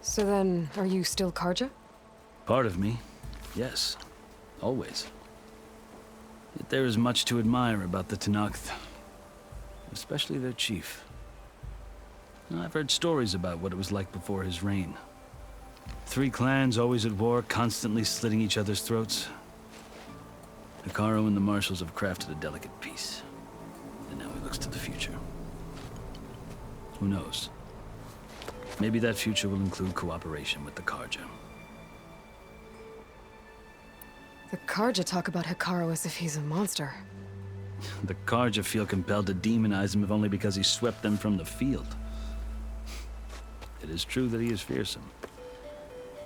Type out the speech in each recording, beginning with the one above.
So then, are you still Karja? Part of me, yes. Always. Yet there is much to admire about the Tenakth. Especially their chief. I've heard stories about what it was like before his reign. 3 clans always at war, constantly slitting each other's throats. Hekarro and the Marshals have crafted a delicate peace. And now he looks to the future. Who knows? Maybe that future will include cooperation with the Karja. The Karja talk about Hekarro as if he's a monster. The Karja feel compelled to demonize him if only because he swept them from the field. It is true that he is fearsome.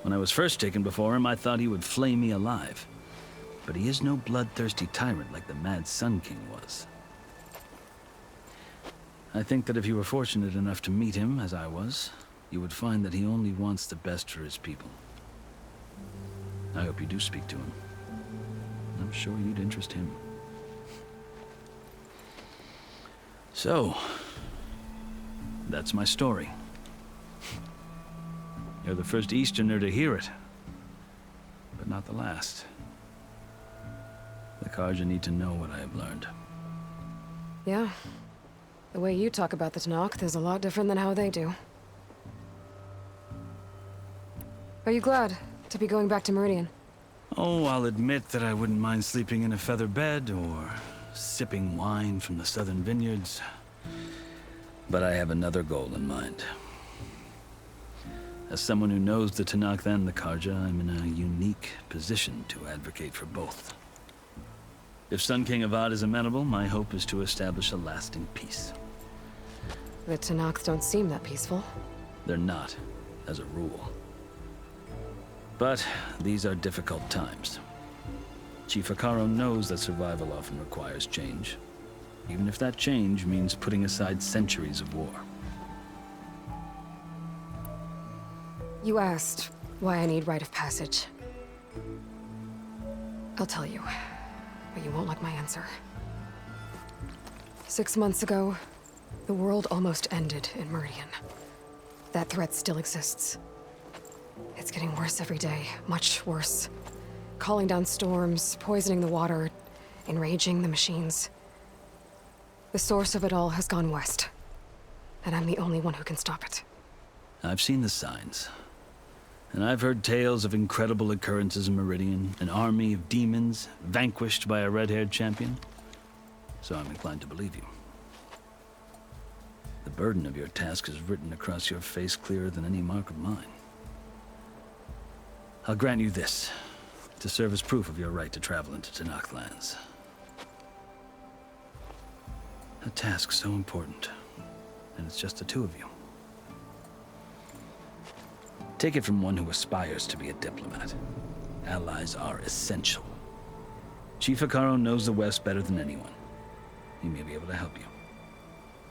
When I was first taken before him, I thought he would flay me alive. But he is no bloodthirsty tyrant like the Mad Sun King was. I think that if you were fortunate enough to meet him, as I was, you would find that he only wants the best for his people. I hope you do speak to him. I'm sure you'd interest him. So, that's my story. You're the first Easterner to hear it, but not the last. The Karja need to know what I have learned. Yeah. The way you talk about the Tenakth is a lot different than how they do. Are you glad to be going back to Meridian? Oh, I'll admit that I wouldn't mind sleeping in a feather bed or sipping wine from the southern vineyards. But I have another goal in mind. As someone who knows the Tenakth and the Karja, I'm in a unique position to advocate for both. If Sun King Avad is amenable, my hope is to establish a lasting peace. The Tenakth don't seem that peaceful. They're not, as a rule. But these are difficult times. Chief Hekarro knows that survival often requires change, even if that change means putting aside centuries of war. You asked why I need rite of passage. I'll tell you, but you won't like my answer. 6 months ago, the world almost ended in Meridian. That threat still exists. It's getting worse every day, much worse. Calling down storms, poisoning the water, enraging the machines. The source of it all has gone west, and I'm the only one who can stop it. I've seen the signs. And I've heard tales of incredible occurrences in Meridian, an army of demons vanquished by a red-haired champion. So I'm inclined to believe you. The burden of your task is written across your face clearer than any mark of mine. I'll grant you this, to serve as proof of your right to travel into Tenakth lands. A task so important, and it's just the 2 of you. Take it from one who aspires to be a diplomat. Allies are essential. Chief Hekarro knows the West better than anyone. He may be able to help you.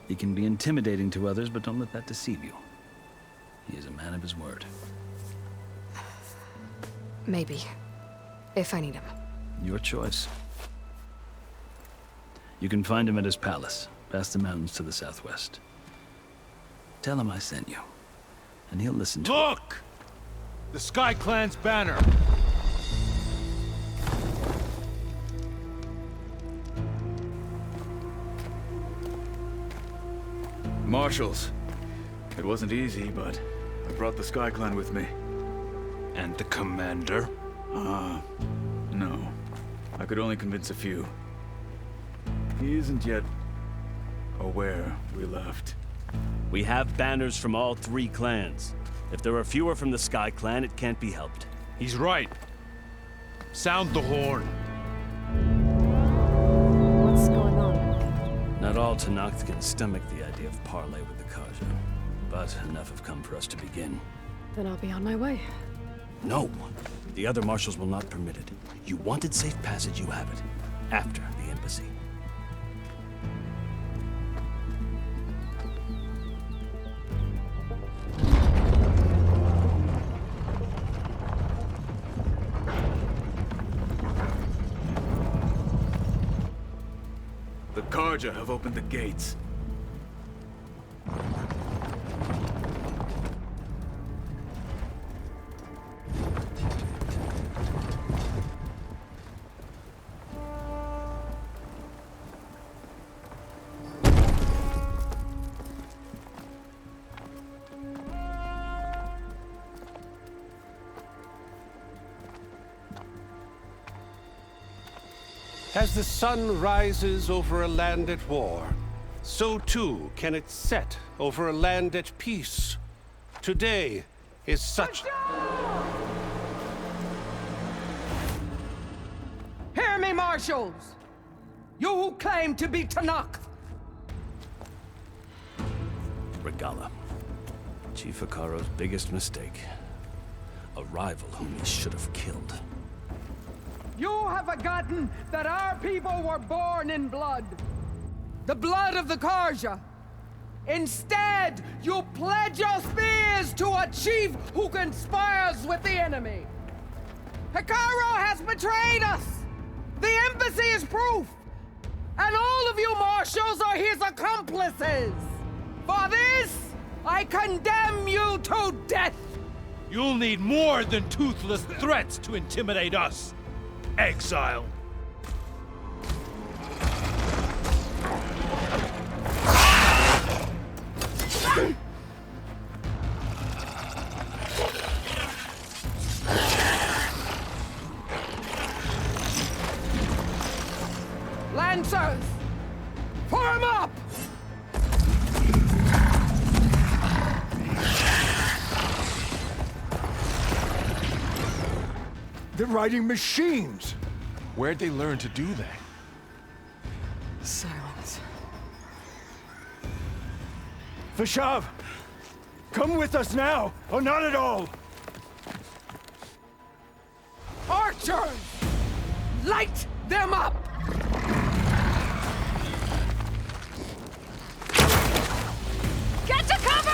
He can be intimidating to others, but don't let that deceive you. He is a man of his word. Maybe. If I need him. Your choice. You can find him at his palace, past the mountains to the southwest. Tell him I sent you, and he'll listen to it. Look! The Sky Clan's banner! Marshals. It wasn't easy, but I brought the Sky Clan with me. And the commander? No. I could only convince a few. He isn't yet aware we left. We have banners from all 3 clans. If there are fewer from the Sky Clan, it can't be helped. He's right. Sound the horn. What's going on? Not all Tenakth can stomach the idea of parley with the Karja, but enough have come for us to begin. Then I'll be on my way. No! The other marshals will not permit it. You wanted safe passage, you have it. After the embassy. The Karja have opened the gates. As the sun rises over a land at war, so too can it set over a land at peace. Today is such... Hear me, marshals! You who claim to be Tanakh! Regala. Chief Hikaro's biggest mistake. A rival whom he should have killed. You have forgotten that our people were born in blood. The blood of the Karja. Instead, you pledge your spears to a chief who conspires with the enemy. Hikaro has betrayed us! The embassy is proof! And all of you marshals are his accomplices! For this, I condemn you to death! You'll need more than toothless threats to intimidate us. Exile. Lancers! Form up! They're riding machines! Where'd they learn to do that? Silence. Vashav! Come with us now, or not at all! Archers! Light them up! Get to cover!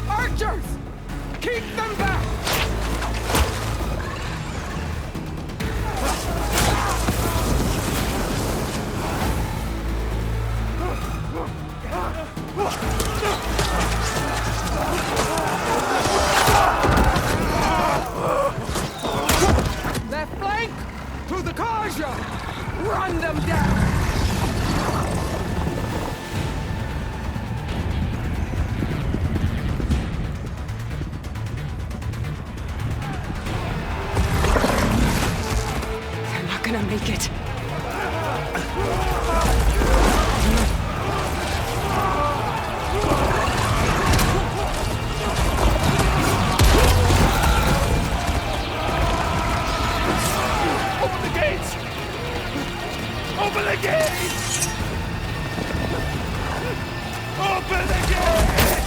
Archers! Keep them back! Left flank! To the Karja! Run them down! They're not gonna make it. Open the gates! Open the gates! Open the gates!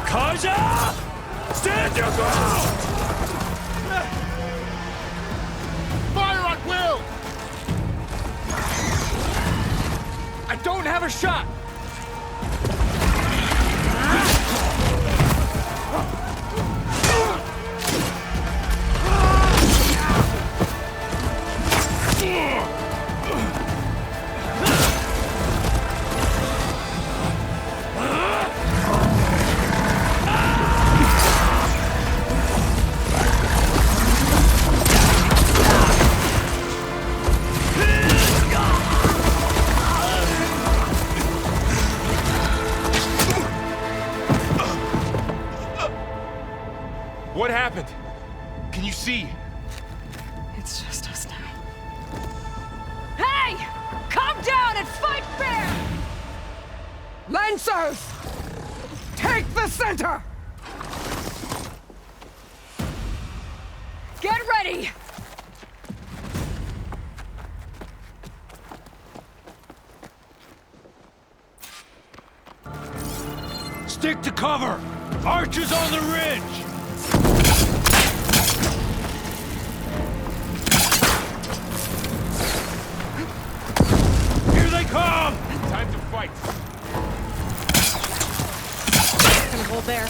Karja! Stand your ground! Fire at will! I don't have a shot! What happened? Can you see? It's just us now. Hey! Calm down and fight fair! Lancers! Take the center! Get ready! Stick to cover! Archers on the ridge! Here they come! Time to fight! Gonna hold there.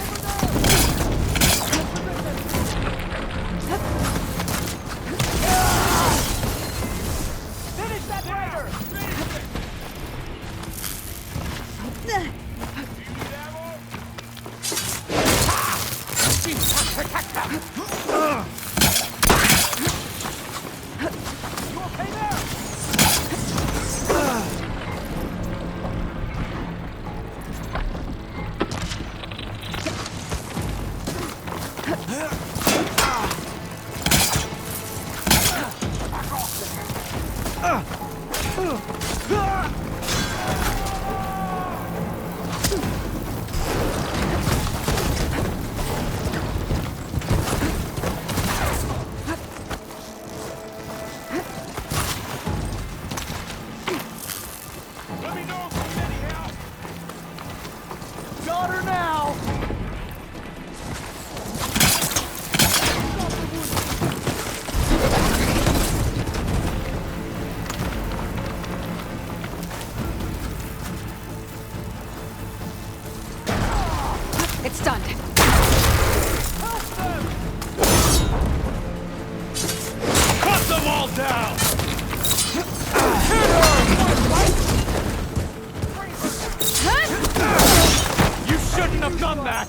Finish that rider! Let me know if you need any help. Got her now! It's done. Cut them all down! You shouldn't have done that!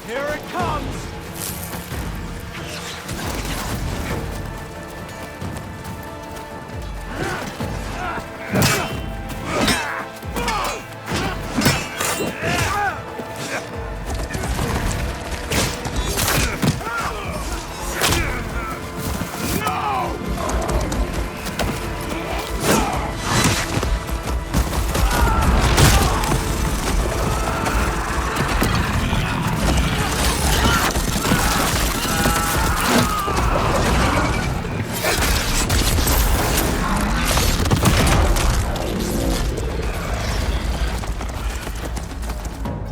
Here it comes!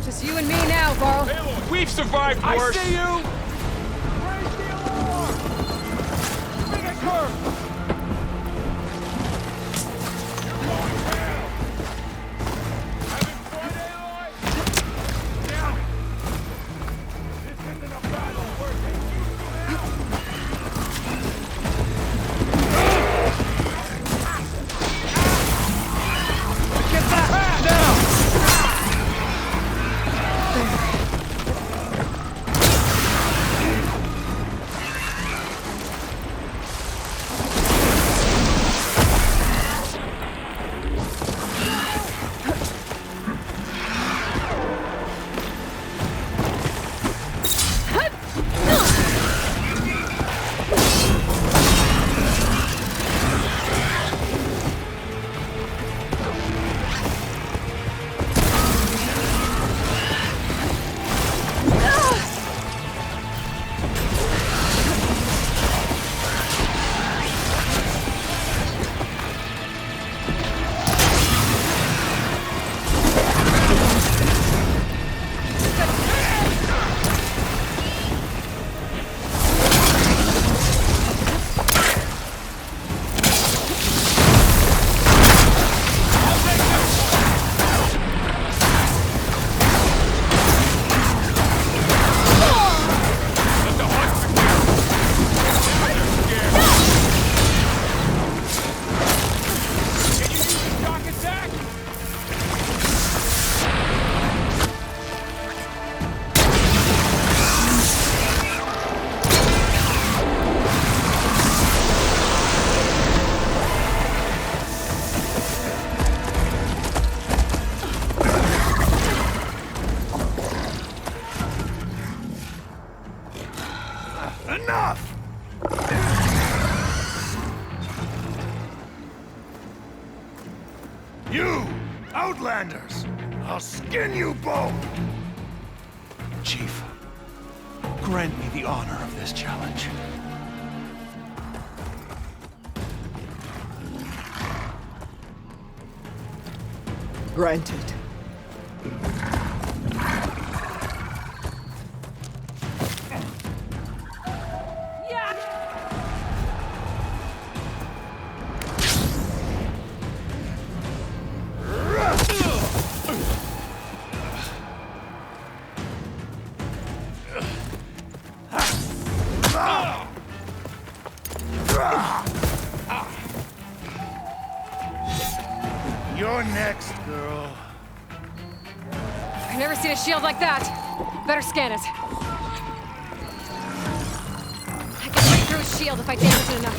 Just you and me now, Varl. We've survived worse! I see you! Raise the alarm! Bring a curve! Enough! You, Outlanders! I'll skin you both! Chief, grant me the honor of this challenge. Granted. You're next, girl. I've never seen a shield like that. Better scan it. I can break through a shield if I damage it enough.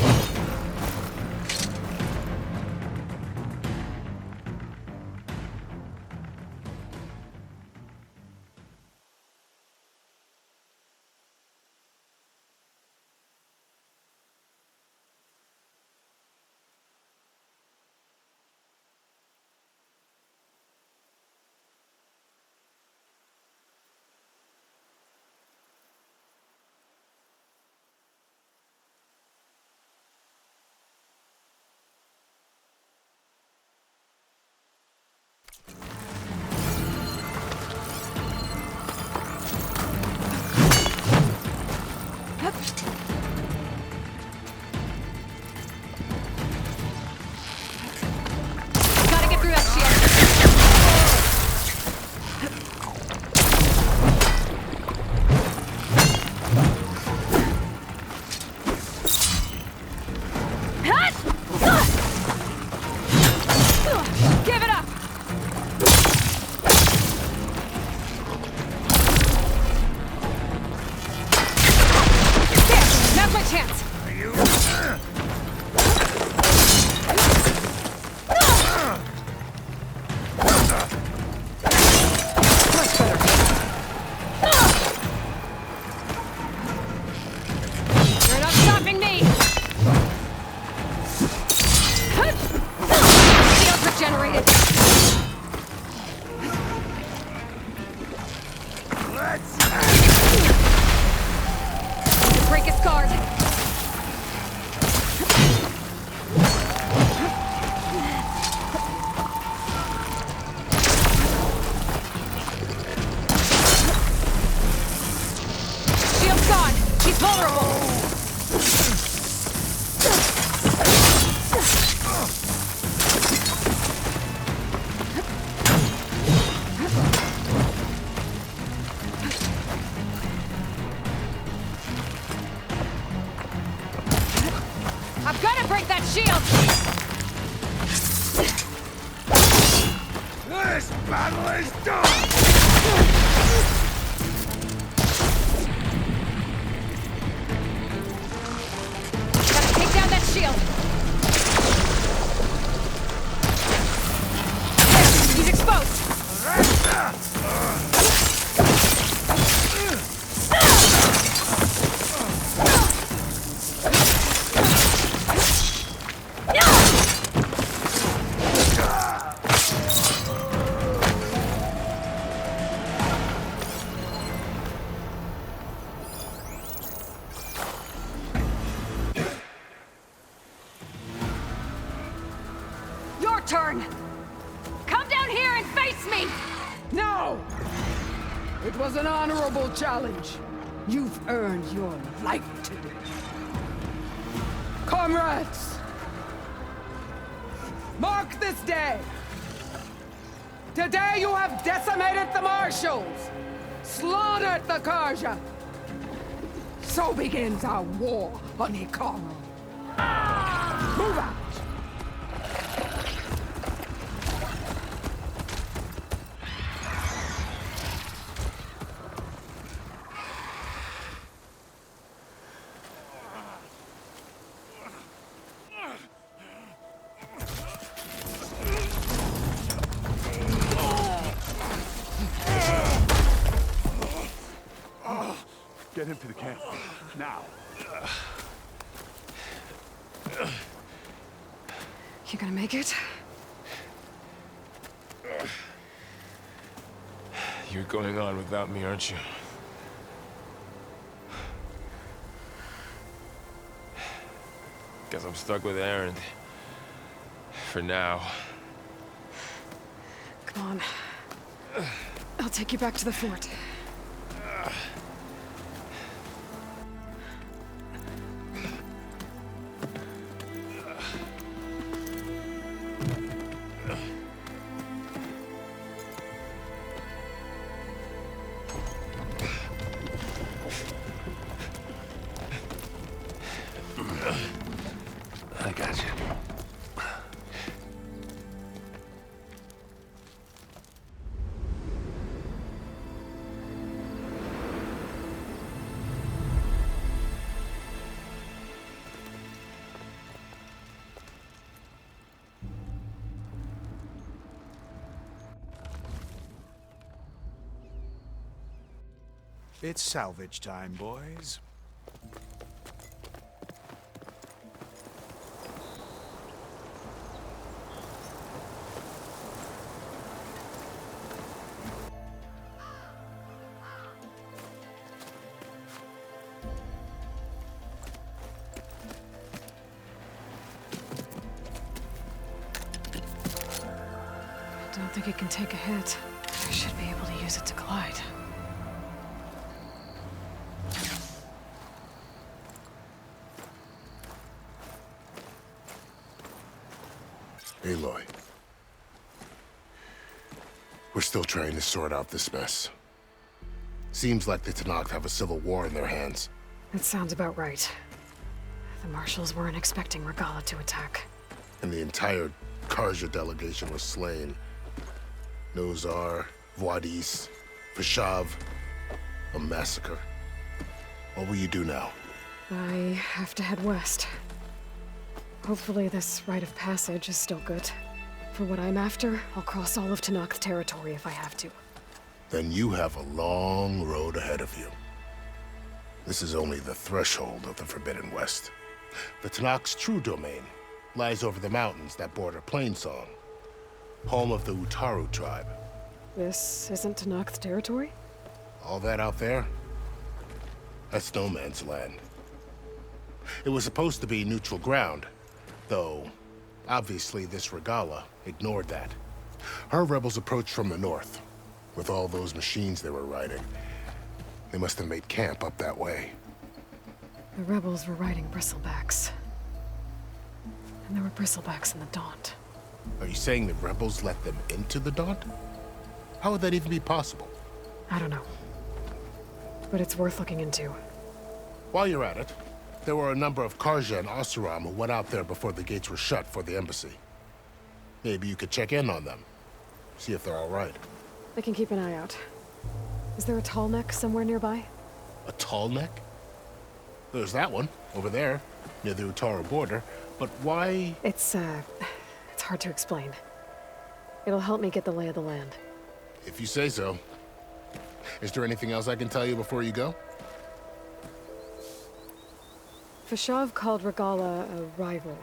Gotta get through that shield. Give it up! There! Now's my chance! Much better. You're not stopping me! Shield regenerated! Need to break his guard. Shield's gone. He's vulnerable. I've got to break that shield. This battle is done! Gotta take down that shield. There, he's exposed. Your turn. Come down here and face me. No! It was an honorable challenge. You've earned your life today. Comrades! Mark this day! Today you have decimated the Marshals! Slaughtered the Karja! So begins our war on Hikaru. Move out! Get him to the camp. Now. You gonna make it? You're going on without me, aren't you? Guess I'm stuck with Erend. For now. Come on. I'll take you back to the fort. I got you. It's salvage time, boys. Don't think it can take a hit. I should be able to use it to glide. Aloy. We're still trying to sort out this mess. Seems like the Tenakth have a civil war in their hands. That sounds about right. The Marshals weren't expecting Regalla to attack. And the entire Carja delegation was slain. Nozar, Vuadis, Fashav. A massacre. What will you do now? I have to head west. Hopefully this rite of passage is still good. For what I'm after, I'll cross all of Tenakth territory if I have to. Then you have a long road ahead of you. This is only the threshold of the Forbidden West. The Tenakth's true domain lies over the mountains that border Plainsong, home of the Utaru tribe. This isn't Tenakth territory? All that out there? That's no man's land. It was supposed to be neutral ground, though obviously this Regalla ignored that. Her rebels approached from the north, with all those machines they were riding. They must have made camp up that way. The rebels were riding bristlebacks. And there were bristlebacks in the Daunt. Are you saying the rebels let them into the Daunt? How would that even be possible? I don't know. But it's worth looking into. While you're at it, there were a number of Carja and Oseram who went out there before the gates were shut for the embassy. Maybe you could check in on them. See if they're all right. I can keep an eye out. Is there a tall neck somewhere nearby? A tall neck? There's that one, over there, near the Utaru border. But why? It's hard to explain. It'll help me get the lay of the land. If you say so. Is there anything else I can tell you before you go? Fashav called Regalla a rival.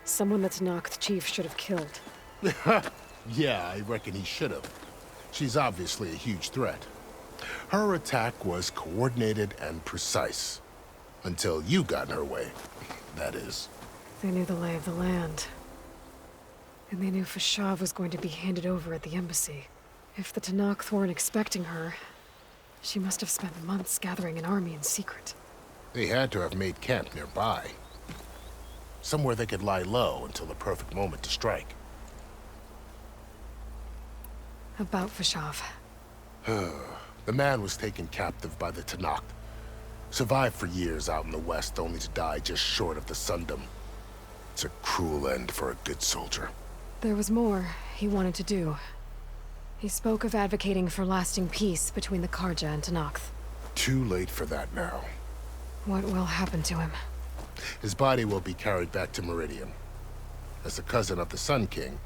Someone that Tenakth chief should have killed. Yeah, I reckon he should have. She's obviously a huge threat. Her attack was coordinated and precise. Until you got in her way, that is. They knew the lay of the land. And they knew Fashav was going to be handed over at the embassy. If the Tenakth weren't expecting her, she must have spent months gathering an army in secret. They had to have made camp nearby. Somewhere they could lie low until the perfect moment to strike. About Fashav. The man was taken captive by the Tenakth. Survived for years out in the west, only to die just short of the Sundom. It's a cruel end for a good soldier. There was more he wanted to do. He spoke of advocating for lasting peace between the Carja and Tenakth. Too late for that now. What will happen to him? His body will be carried back to Meridian. As a cousin of the Sun King,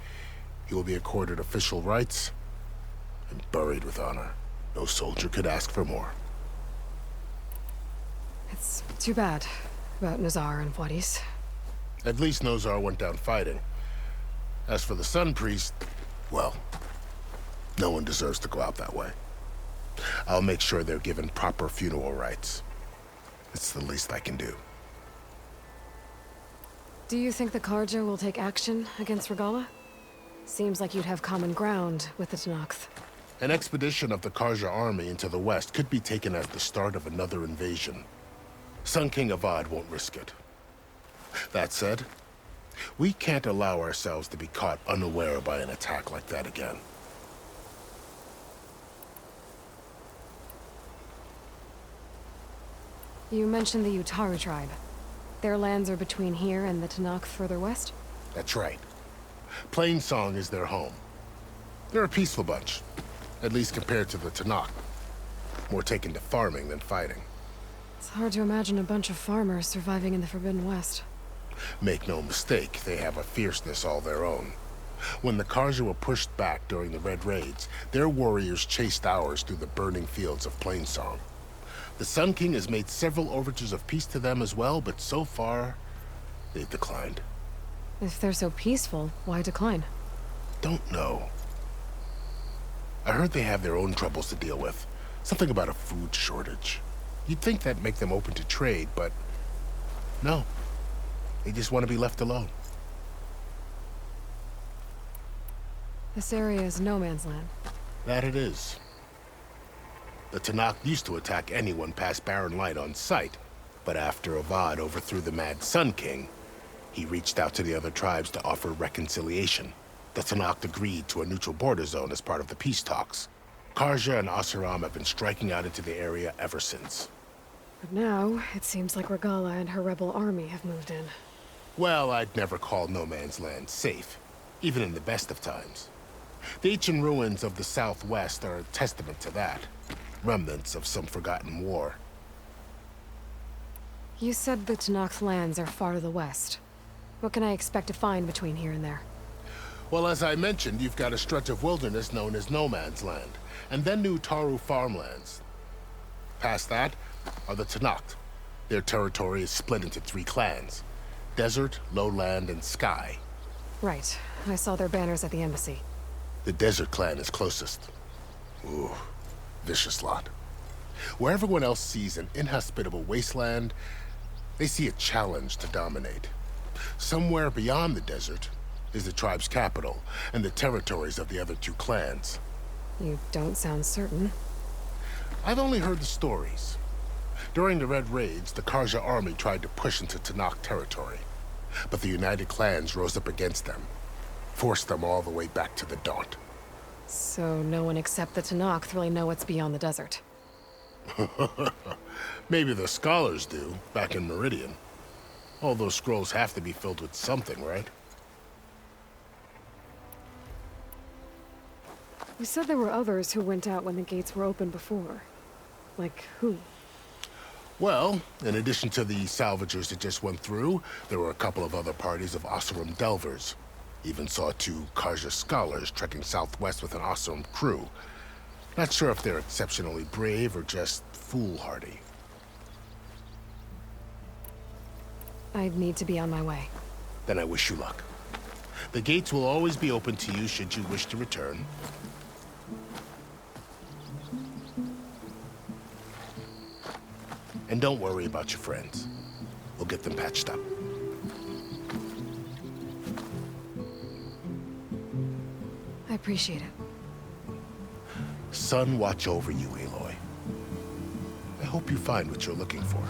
he will be accorded official rights and buried with honor. No soldier could ask for more. It's too bad about Nozar and Vuadis. At least Nozar went down fighting. As for the Sun Priest, well, no one deserves to go out that way. I'll make sure they're given proper funeral rites. It's the least I can do. Do you think the Carja will take action against Regalla? Seems like you'd have common ground with the Tenakth. An expedition of the Carja army into the west could be taken as the start of another invasion. Sun King Avad won't risk it. That said, we can't allow ourselves to be caught unaware by an attack like that again. You mentioned the Utaru tribe. Their lands are between here and the Tenakth further west? That's right. Plainsong is their home. They're a peaceful bunch, at least compared to the Tenakth. More taken to farming than fighting. It's hard to imagine a bunch of farmers surviving in the Forbidden West. Make no mistake, they have a fierceness all their own. When the Carja were pushed back during the Red Raids, their warriors chased ours through the burning fields of Plainsong. The Sun King has made several overtures of peace to them as well, but so far, they've declined. If they're so peaceful, why decline? Don't know. I heard they have their own troubles to deal with. Something about a food shortage. You'd think that'd make them open to trade, but no. They just want to be left alone. This area is no man's land. That it is. The Tenakth used to attack anyone past Barren Light on sight, but after Avad overthrew the Mad Sun King, he reached out to the other tribes to offer reconciliation. The Tenakth agreed to a neutral border zone as part of the peace talks. Karja and Oseram have been striking out into the area ever since. But now, it seems like Regalla and her rebel army have moved in. Well, I'd never call no man's land safe, even in the best of times. The ancient ruins of the Southwest are a testament to that. Remnants of some forgotten war. You said the Tenakth lands are far to the west. What can I expect to find between here and there? Well, as I mentioned, you've got a stretch of wilderness known as No Man's Land, and then New Taru farmlands. Past that are the Tenakth. Their territory is split into 3 clans: Desert, Lowland, and Sky. Right. I saw their banners at the embassy. The Desert clan is closest. Ooh, vicious lot. Where everyone else sees an inhospitable wasteland, they see a challenge to dominate. Somewhere beyond the desert is the tribe's capital and the territories of the other 2 clans. You don't sound certain. I've only heard the stories. During the Red Raids, the Karja army tried to push into Tenakth territory, but the United Clans rose up against them, forced them all the way back to the Daunt. So no one except the Tenakth really know what's beyond the desert. Maybe the scholars do, back in Meridian. All those scrolls have to be filled with something, right? You said there were others who went out when the gates were open before. Like who? Well, in addition to the salvagers that just went through, there were a couple of other parties of Oseram delvers. Even saw 2 Karja scholars trekking southwest with an Oseram crew. Not sure if they're exceptionally brave or just foolhardy. I'd need to be on my way. Then I wish you luck. The gates will always be open to you should you wish to return. And don't worry about your friends. We'll get them patched up. I appreciate it. Sun watch over you, Aloy. I hope you find what you're looking for.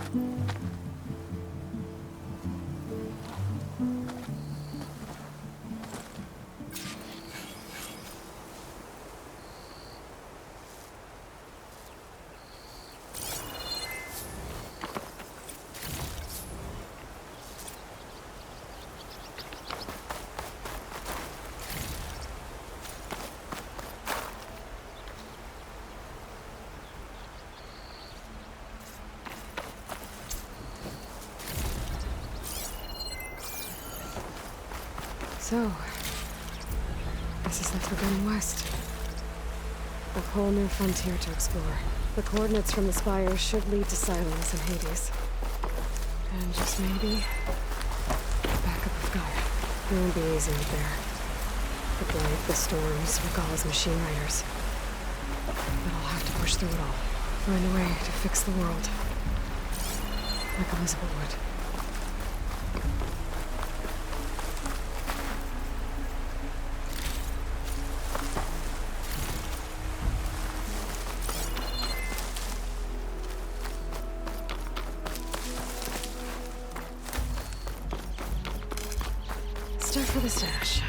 So, this is the Forbidden West. A whole new frontier to explore. The coordinates from the spires should lead to Silence and Hades. And just maybe, backup of Gaia. It won't be easy out there. The blight, the storms, Regalla's machine riders. But I'll have to push through it all. Find a way to fix the world. Like Elizabeth would. Start for the stash.